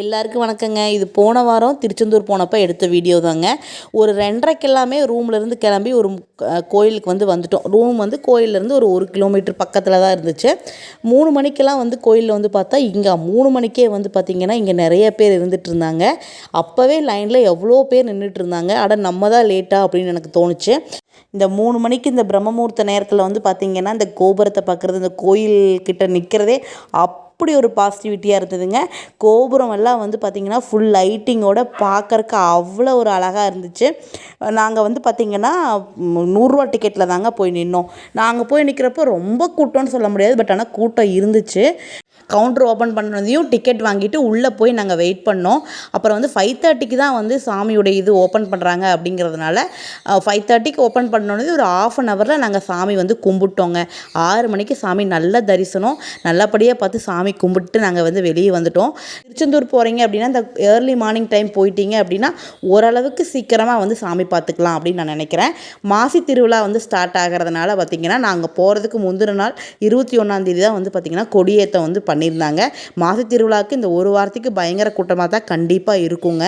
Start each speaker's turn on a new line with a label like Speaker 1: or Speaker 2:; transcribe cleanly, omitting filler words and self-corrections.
Speaker 1: எல்லாருக்கும் வணக்கங்க. இது போன வாரம் திருச்செந்தூர் போனப்போ எடுத்த வீடியோ தாங்க. ஒரு 2:30க்கு எல்லாமே ரூம்லேருந்து கிளம்பி ஒரு கோயிலுக்கு வந்துட்டோம். ரூம் கோயிலேருந்து ஒரு 1 கிலோமீட்டர் பக்கத்தில் தான் இருந்துச்சு. 3 மணிக்கெல்லாம் கோயிலில் பார்த்தா இங்கே 3 மணிக்கே பார்த்திங்கன்னா இங்கே நிறைய பேர் இருந்துகிட்டு இருந்தாங்க. அப்போவே லைனில் எவ்வளோ பேர் நின்றுட்டு இருந்தாங்க. அட நம்ம தான் லேட்டாக அப்படின்னு எனக்கு தோணுச்சு. இந்த 3 மணிக்கு இந்த பிரம்மமுகூர்த்த நேரத்தில் பார்த்திங்கன்னா இந்த கோபுரத்தை பார்க்குறது, இந்த கோயில்கிட்ட நிற்கிறதே அப்படி ஒரு பாசிட்டிவிட்டியாக இருந்ததுங்க. கோபுரம் எல்லாம் பார்த்திங்கன்னா ஃபுல் லைட்டிங்கோட பார்க்கறக்கு அவ்வளோ ஒரு அழகாக இருந்துச்சு. நாங்கள் பார்த்திங்கன்னா 100 டிக்கெட்டில் தாங்க போய் நின்னோம். நாங்கள் போய் நிற்கிறப்போ ரொம்ப கூட்டம்னு சொல்ல முடியாது, பட் ஆனால் கூட்டம் இருந்துச்சு. கவுண்டர் ஓப்பன் பண்ணதையும் டிக்கெட் வாங்கிட்டு உள்ளே போய் நாங்கள் வெயிட் பண்ணோம். அப்புறம் 5:30க்கு தான் சாமியோடைய இது ஓப்பன் பண்ணுறாங்க அப்படிங்கிறதுனால 5:30க்கு ஓப்பன் பண்ணோன்னே ஒரு 1/2 ஹவரில் நாங்கள் சாமி கும்பிட்டோங்க. 6 மணிக்கு சாமி நல்ல தரிசனம், நல்லபடியாக பார்த்து சாமி கும்பிட்டு நாங்கள் வெளியே வந்துட்டோம். திருச்செந்தூர் போகிறீங்க அப்படின்னா இந்த ஏர்லி மார்னிங் டைம் போயிட்டீங்க அப்படின்னா ஓரளவுக்கு சீக்கிரமாக சாமி பார்த்துக்கலாம் அப்படின்னு நான் நினைக்கிறேன். மாசி திருவிழா ஸ்டார்ட் ஆகிறதுனால பார்த்திங்கன்னா நாங்கள் போகிறதுக்கு முந்தின நாள் 21ஆம் தேதி தான் பார்த்திங்கன்னா கொடியேற்றம் பண்ணியிருந்தாங்க. மாசி திருவிழாவுக்கு இந்த ஒரு வாரத்துக்கு பயங்கர கூட்டமாக தான் கண்டிப்பாக இருக்குங்க.